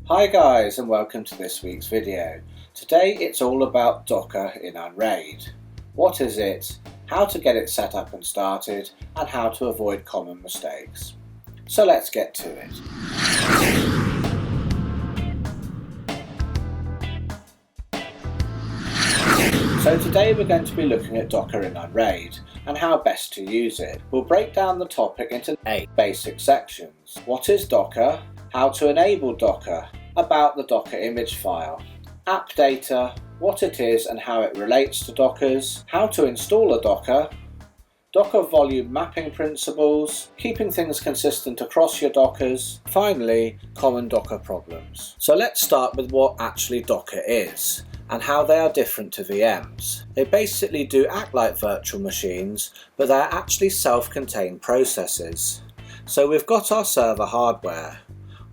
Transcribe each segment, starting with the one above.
Hi guys, and welcome to this week's video. Today it's all about Docker in unRAID. What is it, how to get it set up and started, and how to avoid common mistakes. So let's get to it. So today we're going to be looking at Docker in unRAID and how best to use it. We'll break down the topic into 8 basic sections. What is Docker? How to enable Docker? About the Docker image file. Appdata, what it is and how it relates to Dockers. How to install a Docker. Docker volume mapping principles, keeping things consistent across your Dockers. Finally, common Docker problems. So let's start with what actually Docker is and how they are different to VMs. They basically do act like virtual machines, but they're actually self-contained processes. So we've got our server hardware,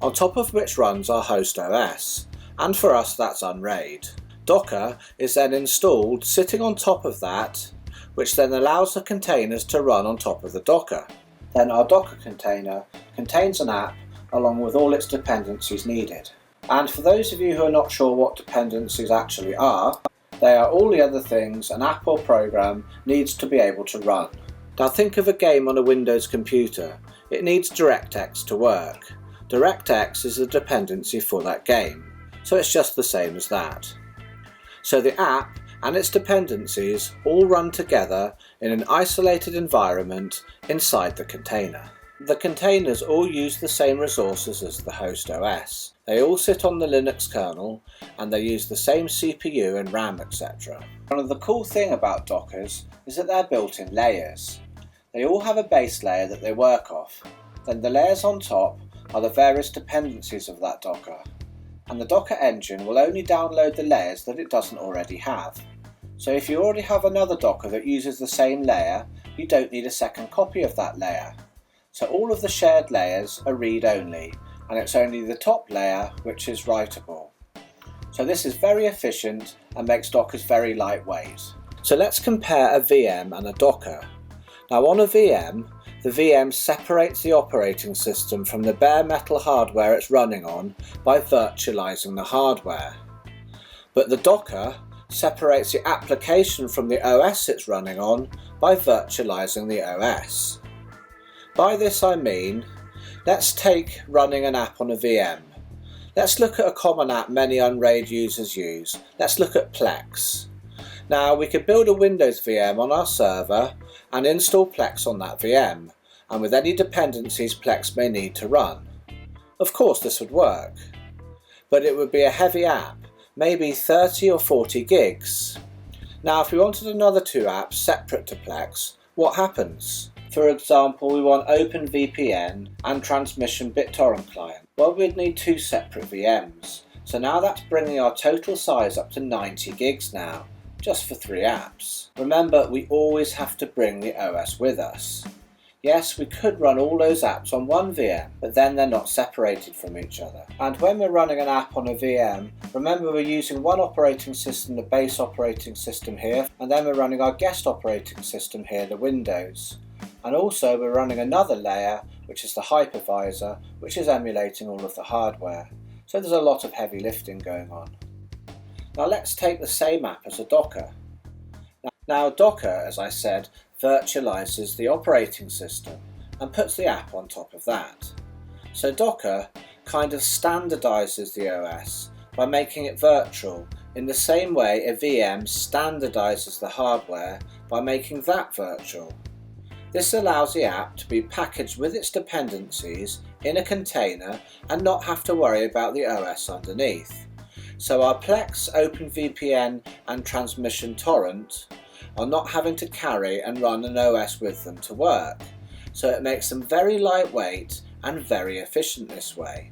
on top of which runs our host OS, and for us that's unRAID. Docker is then installed sitting on top of that, which then allows the containers to run on top of the Docker. Then our Docker container contains an app along with all its dependencies needed. And for those of you who are not sure what dependencies actually are, they are all the other things an app or program needs to be able to run. Now think of a game on a Windows computer. It needs DirectX to work. DirectX is the dependency for that game, so it's just the same as that. So the app and its dependencies all run together in an isolated environment inside the container. The containers all use the same resources as the host OS. They all sit on the Linux kernel and they use the same CPU and RAM, etc. One of the cool things about Dockers is that they're built in layers. They all have a base layer that they work off. Then the layers on top are the various dependencies of that Docker, and the Docker engine will only download the layers that it doesn't already have. So if you already have another Docker that uses the same layer, you don't need a second copy of that layer. So all of the shared layers are read-only, and it's only the top layer which is writable. So this is very efficient and makes Dockers very lightweight. So let's compare a VM and a Docker. Now on a VM, the VM separates the operating system from the bare metal hardware it's running on by virtualizing the hardware. But the Docker separates the application from the OS it's running on by virtualizing the OS. By this I mean, let's take running an app on a VM. Let's look at a common app many unRAID users use. Let's look at Plex. Now we could build a Windows VM on our server and install Plex on that VM, and with any dependencies Plex may need to run. Of course this would work, but it would be a heavy app, maybe 30 or 40 gigs. Now if we wanted another 2 apps separate to Plex, what happens? For example, we want OpenVPN and Transmission BitTorrent client. Well, we'd need 2 separate VMs, so now that's bringing our total size up to 90 gigs now, just for 3 apps. Remember, we always have to bring the OS with us. Yes, we could run all those apps on one VM, but then they're not separated from each other. And when we're running an app on a VM, remember we're using one operating system, the base operating system here, and then we're running our guest operating system here, the Windows. And also we're running another layer, which is the hypervisor, which is emulating all of the hardware. So there's a lot of heavy lifting going on. Now let's take the same app as a Docker. Now Docker, as I said, virtualizes the operating system and puts the app on top of that. So Docker kind of standardizes the OS by making it virtual in the same way a VM standardizes the hardware by making that virtual. This allows the app to be packaged with its dependencies in a container and not have to worry about the OS underneath. So our Plex, OpenVPN and Transmission Torrent are not having to carry and run an OS with them to work. So it makes them very lightweight and very efficient this way.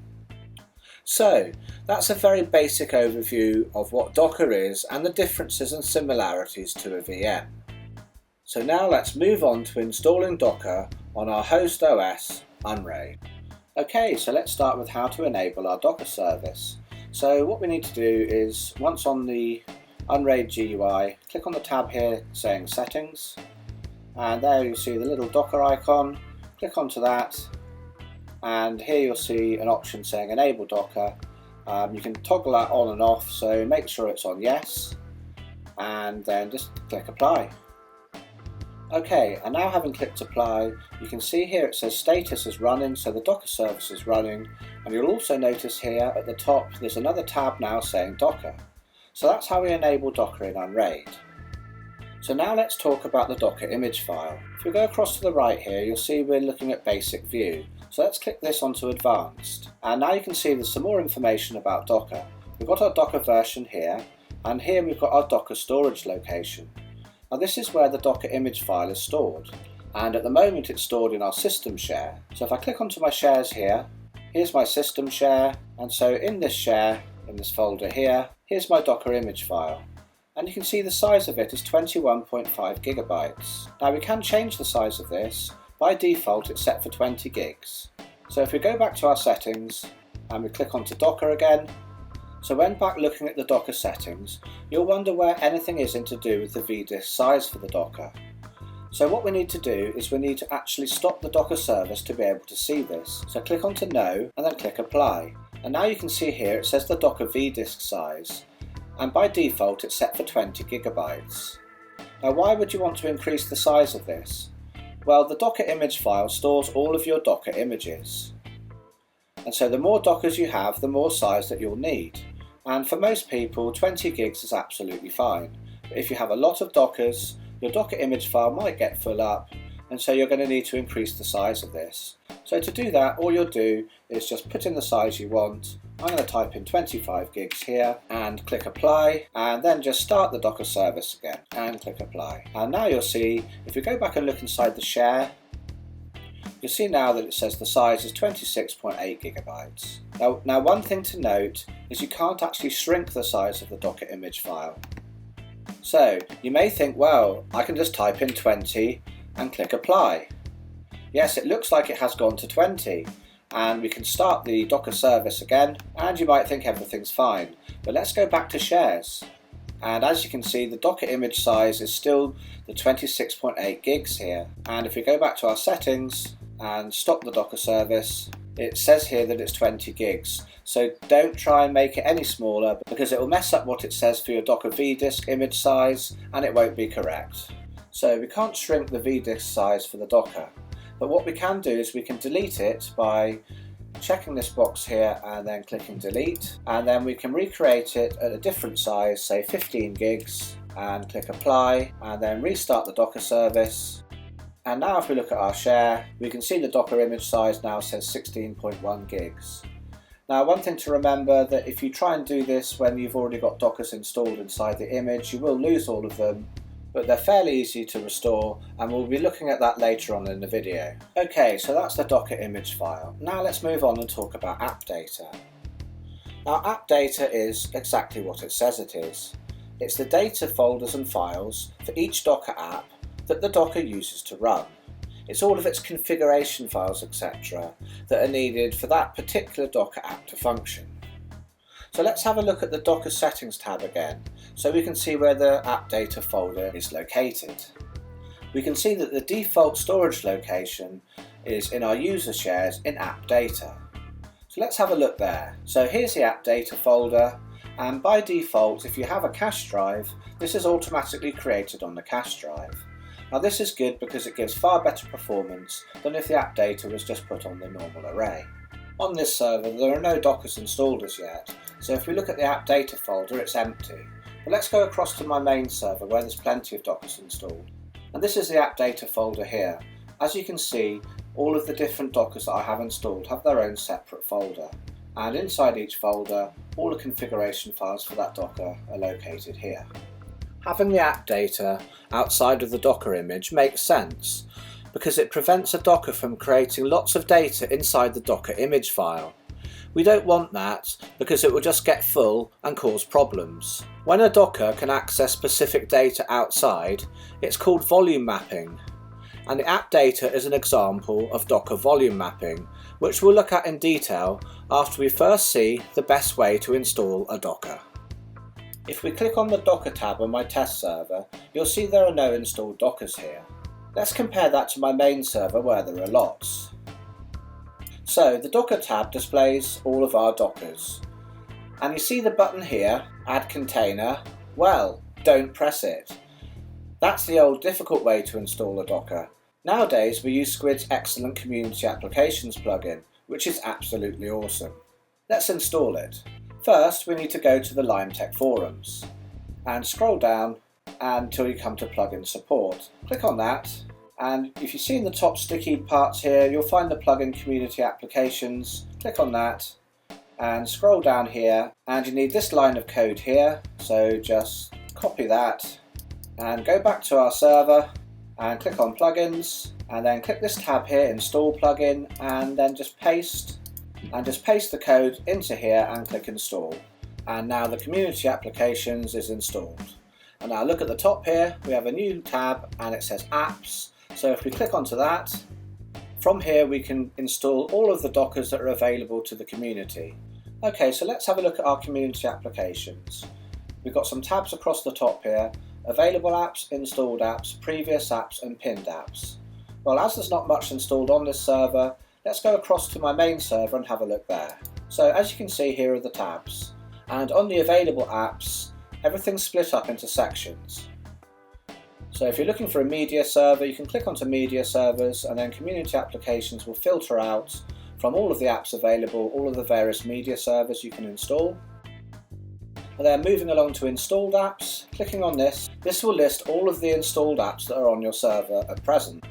So that's a very basic overview of what Docker is and the differences and similarities to a VM. So now let's move on to installing Docker on our host OS, unRAID. Okay, so let's start with how to enable our Docker service. So what we need to do is, once on the unRAID GUI, click on the tab here saying Settings, and there you see the little Docker icon. Click onto that, and here you'll see an option saying Enable Docker, You can toggle that on and off, so make sure it's on yes, and then just click apply. Okay, and now having clicked apply, you can see here it says status is running, so the Docker service is running, and you'll also notice here at the top there's another tab now saying Docker. So that's how we enable Docker in unRAID. So now let's talk about the Docker image file. If we go across to the right here, you'll see we're looking at basic view. So let's click this onto advanced. And now you can see there's some more information about Docker. We've got our Docker version here, and here we've got our Docker storage location. Now this is where the Docker image file is stored, and at the moment it's stored in our system share. So if I click onto my shares here, here's my system share, and so in this share, in this folder here, here's my Docker image file. And you can see the size of it is 21.5 gigabytes. Now we can change the size of this. By default it's set for 20 gigs. So if we go back to our settings and we click onto Docker again, so when back looking at the Docker settings, you'll wonder where anything isn't to do with the vdisk size for the Docker. So what we need to do is we need to actually stop the Docker service to be able to see this. So click onto no and then click apply. And now you can see here it says the Docker vdisk size, and by default it's set for 20 gigabytes. Now why would you want to increase the size of this? Well, the Docker image file stores all of your Docker images. And so the more Dockers you have, the more size that you'll need. And for most people, 20 gigs is absolutely fine. But if you have a lot of Dockers, your Docker image file might get full up, and so you're going to need to increase the size of this. So to do that, all you'll do is just put in the size you want. I'm going to type in 25 gigs here and click apply, and then just start the Docker service again and click apply. And now you'll see, if you go back and look inside the share, you'll see now that it says the size is 26.8 gigabytes. Now one thing to note is you can't actually shrink the size of the Docker image file. So you may think, well, I can just type in 20 and click apply. Yes, it looks like it has gone to 20, and we can start the Docker service again, and you might think everything's fine. But let's go back to shares. And as you can see, the Docker image size is still the 26.8 gigs here. And if we go back to our settings and stop the Docker service, it says here that it's 20 gigs. So don't try and make it any smaller, because it will mess up what it says for your Docker vdisk image size, and it won't be correct. So we can't shrink the vdisk size for the Docker. But what we can do is we can delete it by checking this box here and then clicking delete, and then we can recreate it at a different size, say 15 gigs, and click apply, and then restart the Docker service. And now if we look at our share, we can see the Docker image size now says 16.1 gigs. Now one thing to remember, that if you try and do this when you've already got Dockers installed inside the image, you will lose all of them, but they're fairly easy to restore, and we'll be looking at that later on in the video. Okay, so that's the Docker image file. Now let's move on and talk about Appdata. Now Appdata is exactly what it says it is. It's the data folders and files for each Docker app that the Docker uses to run. It's all of its configuration files, etc., that are needed for that particular Docker app to function. So let's have a look at the Docker settings tab again, so we can see where the Appdata folder is located. We can see that the default storage location is in our user shares in Appdata. So let's have a look there. So here's the Appdata folder, and by default, if you have a cache drive, this is automatically created on the cache drive. Now this is good because it gives far better performance than if the Appdata was just put on the normal array. On this server there are no Dockers installed as yet, so if we look at the Appdata folder, it's empty. But let's go across to my main server where there's plenty of Dockers installed. And this is the Appdata folder here. As you can see, all of the different Dockers that I have installed have their own separate folder. And inside each folder, all the configuration files for that Docker are located here. Having the Appdata outside of the Docker image makes sense, because it prevents a Docker from creating lots of data inside the Docker image file. We don't want that, because it will just get full and cause problems. When a Docker can access specific data outside, it's called volume mapping, and the Appdata is an example of Docker volume mapping, which we'll look at in detail after we first see the best way to install a Docker. If we click on the Docker tab on my test server, you'll see there are no installed Dockers here. Let's compare that to my main server where there are lots. So the Docker tab displays all of our Dockers, And you see the button here, Add Container. Well, don't press it. That's the old difficult way to install a Docker. Nowadays we use Squid's excellent Community Applications plugin, which is absolutely awesome. Let's install it. First we need to go to the LimeTech forums and scroll down until you come to plugin support. Click on that, and if you see in the top sticky parts here, you'll find the plugin Community Applications. Click on that and scroll down here, and you need this line of code here, so just copy that and go back to our server and click on plugins, and then click this tab here, install plugin, and then just paste the code into here and click install. And now the Community Applications is installed. And now look at the top here, we have a new tab and it says apps. So if we click onto that, from here we can install all of the Dockers that are available to the community. Okay, so let's have a look at our Community Applications. We've got some tabs across the top here: available apps, installed apps, previous apps and pinned apps. Well, as there's not much installed on this server, let's go across to my main server and have a look there. So as you can see, here are the tabs, and on the available apps everything's split up into sections. So if you're looking for a media server, you can click onto media servers, and then Community Applications will filter out from all of the apps available all of the various media servers you can install. And then moving along to installed apps, clicking on this will list all of the installed apps that are on your server at present.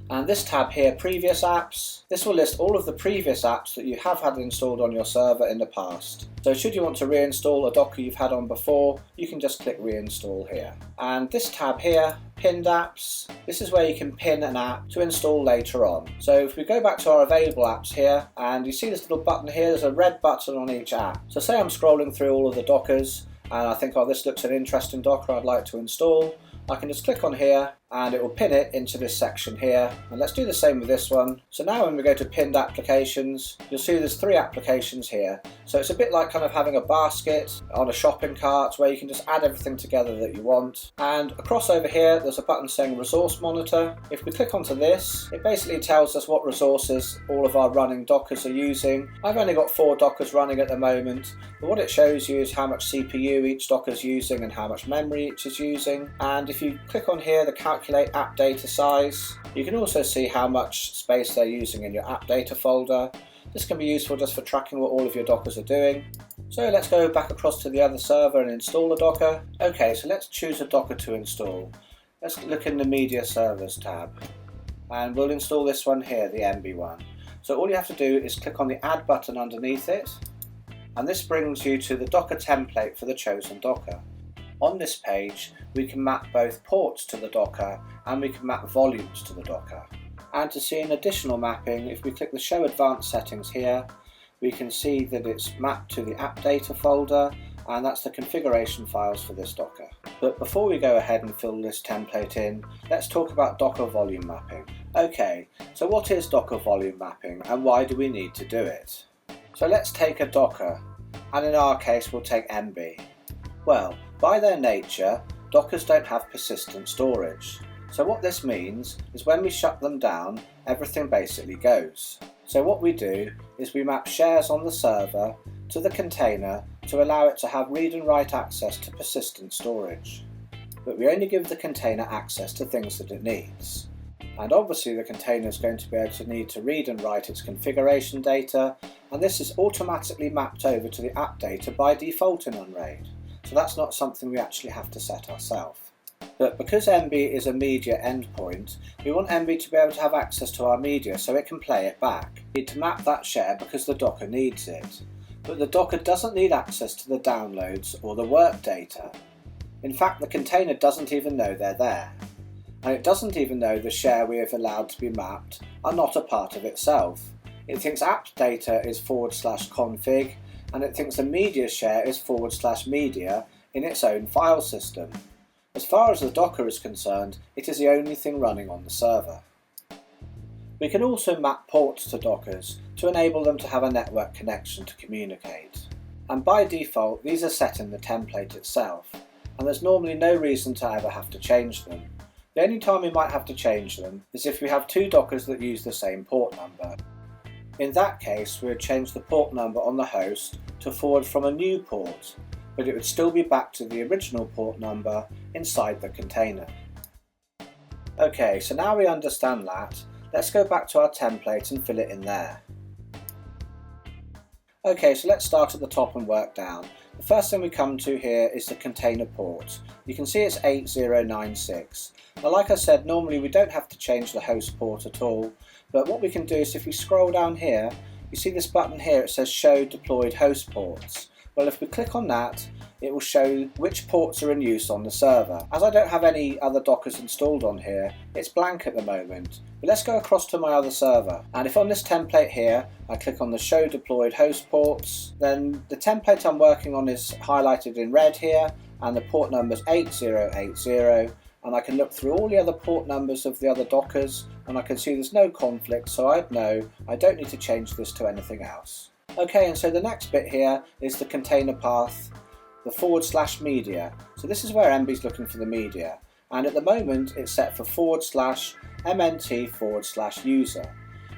And this tab here, previous apps, this will list all of the previous apps that you have had installed on your server in the past. So should you want to reinstall a Docker you've had on before, you can just click reinstall here. And this tab here, pinned apps, this is where you can pin an app to install later on. So if we go back to our available apps here, and you see this little button here, there's a red button on each app. So say I'm scrolling through all of the Dockers and I think, oh, this looks an interesting Docker I'd like to install. I can just click on here and it will pin it into this section here, and let's do the same with this one. So now when we go to pinned applications, you'll see there's 3 applications here. So it's a bit like kind of having a basket on a shopping cart where you can just add everything together that you want. And across over here there's a button saying resource monitor. If we click onto this, it basically tells us what resources all of our running Dockers are using. I've only got 4 Dockers running at the moment, but what it shows you is how much CPU each Docker's using and how much memory each is using. And if you click on here, the calculate Appdata size, you can also see how much space they're using in your Appdata folder. This can be useful just for tracking what all of your Dockers are doing. So let's go back across to the other server and install a Docker. Okay, so let's choose a Docker to install. Let's look in the Media Servers tab, and we'll install this one here, the MB one. So all you have to do is click on the Add button underneath it, and this brings you to the Docker template for the chosen Docker. On this page, we can map both ports to the Docker and we can map volumes to the Docker. And to see an additional mapping, if we click the Show Advanced Settings here, we can see that it's mapped to the Appdata folder, and that's the configuration files for this Docker. But before we go ahead and fill this template in, let's talk about Docker volume mapping. Okay, so what is Docker volume mapping and why do we need to do it? So let's take a Docker, and in our case we'll take MB. Well, by their nature, Dockers don't have persistent storage. So what this means is when we shut them down, everything basically goes. So what we do is we map shares on the server to the container to allow it to have read and write access to persistent storage. But we only give the container access to things that it needs. And obviously the container is going to be able to need to read and write its configuration data, and this is automatically mapped over to the Appdata by default in unRAID. So that's not something we actually have to set ourselves. But because MB is a media endpoint, we want MB to be able to have access to our media so it can play it back. We need to map that share because the Docker needs it. But the Docker doesn't need access to the downloads or the work data. In fact, the container doesn't even know they're there. And it doesn't even know the share we have allowed to be mapped are not a part of itself. It thinks Appdata is /config, and it thinks the media share is /media in its own file system. As far as the Docker is concerned, it is the only thing running on the server. We can also map ports to Dockers to enable them to have a network connection to communicate. And by default, these are set in the template itself, and there's normally no reason to ever have to change them. The only time we might have to change them is if we have 2 Dockers that use the same port number. In that case, we would change the port number on the host to forward from a new port, but it would still be back to the original port number inside the container. Okay, so now we understand that, let's go back to our template and fill it in there. Okay, so let's start at the top and work down. The first thing we come to here is the container port. You can see it's 8096. Now, like I said, normally we don't have to change the host port at all, but what we can do is if we scroll down here, you see this button here, it says show deployed host ports. Well, if we click on that, it will show which ports are in use on the server. As I don't have any other Dockers installed on here, it's blank at the moment. But let's go across to my other server. And if on this template here, I click on the show deployed host ports, then the template I'm working on is highlighted in red here, and the port number is 8080. And I can look through all the other port numbers of the other Dockers, and I can see there's no conflict, so I'd know I don't need to change this to anything else. Okay, and so the next bit here is the container path, the /media. So this is where MB's looking for the media, and at the moment it's set for /MNT/user.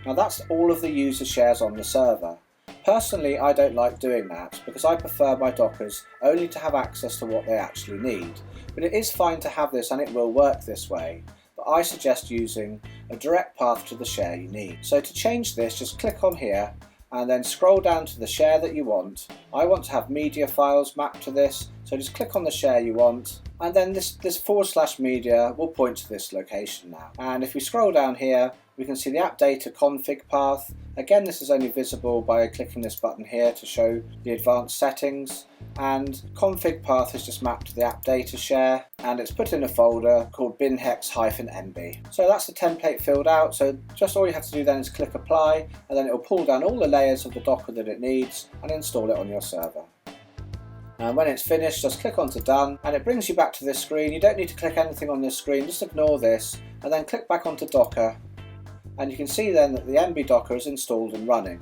Now that's all of the user shares on the server. Personally, I don't like doing that because I prefer my Dockers only to have access to what they actually need. But it is fine to have this and it will work this way. But I suggest using a direct path to the share you need. So to change this, just click on here and then scroll down to the share that you want. I want to have media files mapped to this, so just click on the share you want, and then this /media will point to this location now. And if we scroll down here, we can see the Appdata config path. Again, this is only visible by clicking this button here to show the advanced settings, and config path is just mapped to the Appdata share, and it's put in a folder called binhex-mb. So that's the template filled out, so just all you have to do then is click apply, and then it will pull down all the layers of the Docker that it needs and install it on your server. And when it's finished, just click onto done, and it brings you back to this screen. You don't need to click anything on this screen, just ignore this, and then click back onto Docker, and you can see then that the MB Docker is installed and running.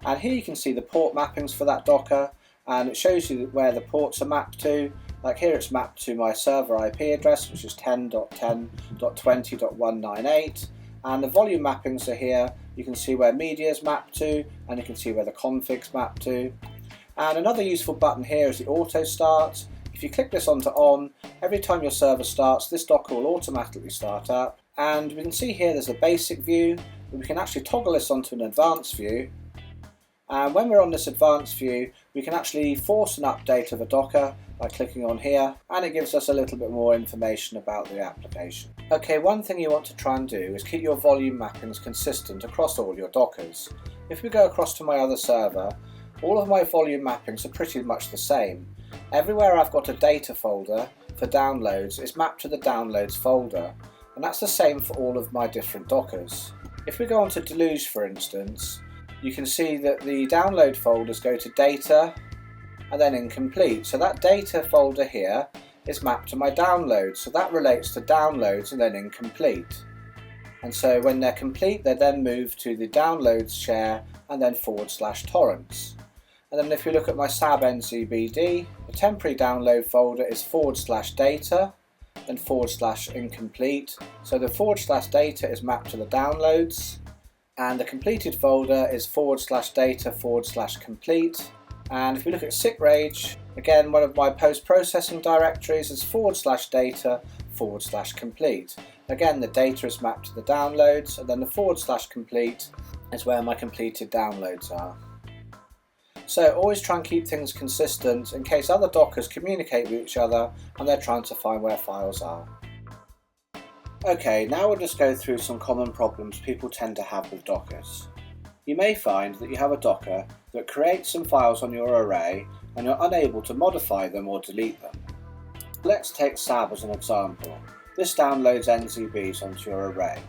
And here you can see the port mappings for that Docker, and it shows you where the ports are mapped to. Like here it's mapped to my server IP address, which is 10.10.20.198, and the volume mappings are here. You can see where media is mapped to, and you can see where the config's mapped to. And another useful button here is the auto start. If you click this onto on, every time your server starts, this Docker will automatically start up. And we can see here there's a basic view, but we can actually toggle this onto an advanced view. And when we're on this advanced view, we can actually force an update of a Docker by clicking on here, and it gives us a little bit more information about the application. Okay, one thing you want to try and do is keep your volume mappings consistent across all your Dockers. If we go across to my other server, all of my volume mappings are pretty much the same. Everywhere I've got a data folder for downloads is mapped to the downloads folder, and that's the same for all of my different Dockers. If we go on to Deluge, for instance, you can see that the download folders go to data and then incomplete. So that data folder here is mapped to my downloads, so that relates to downloads and then incomplete. And so when they're complete, they then move to the downloads share and then /torrents. And then if you look at my SAB NZBD, the temporary download folder is /data and /incomplete. So the /data is mapped to the downloads, and the completed folder is /data /complete. And if we look at SICRage, again, one of my post-processing directories is /data /complete. Again, the data is mapped to the downloads, and then the /complete is where my completed downloads are. So always try and keep things consistent in case other Dockers communicate with each other and they're trying to find where files are. Okay, now we'll just go through some common problems people tend to have with Dockers. You may find that you have a Docker that creates some files on your array and you're unable to modify them or delete them. Let's take SAB as an example. This downloads NZBs onto your array.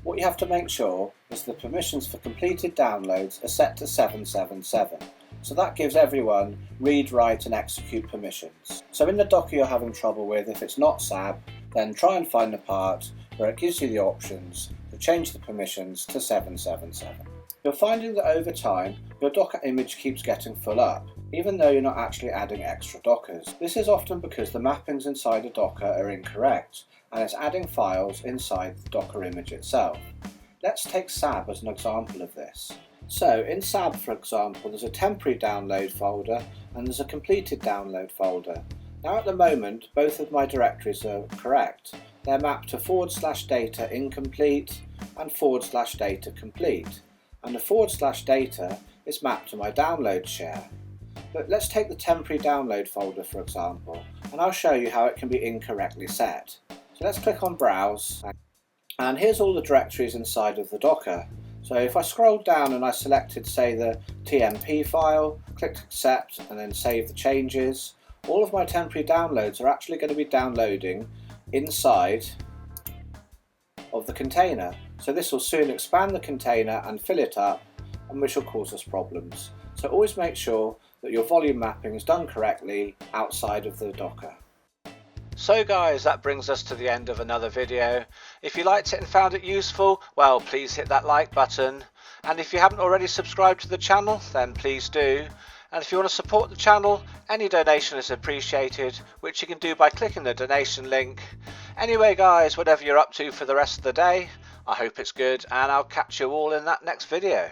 What you have to make sure is the permissions for completed downloads are set to 777. So that gives everyone read, write and execute permissions. So in the Docker you're having trouble with, if it's not SAB, then try and find the part where it gives you the options to change the permissions to 777. You're finding that over time, your Docker image keeps getting full up, even though you're not actually adding extra Dockers. This is often because the mappings inside a Docker are incorrect, and it's adding files inside the Docker image itself. Let's take SAB as an example of this. So in SAB, for example, there's a temporary download folder and there's a completed download folder. Now at the moment both of my directories are correct. They're mapped to /data incomplete and /data complete, and the /data is mapped to my download share. But let's take the temporary download folder for example, and I'll show you how it can be incorrectly set. So let's click on Browse, and here's all the directories inside of the Docker. So if I scroll down and I selected, say, the TMP file, clicked Accept and then Save the changes, all of my temporary downloads are actually going to be downloading inside of the container. So this will soon expand the container and fill it up, and which will cause us problems. So always make sure that your volume mapping is done correctly outside of the Docker. So guys, that brings us to the end of another video. If you liked it and found it useful, well, please hit that like button. And if you haven't already subscribed to the channel, then please do. And if you want to support the channel, any donation is appreciated, which you can do by clicking the donation link. Anyway guys, whatever you're up to for the rest of the day, I hope it's good, and I'll catch you all in that next video.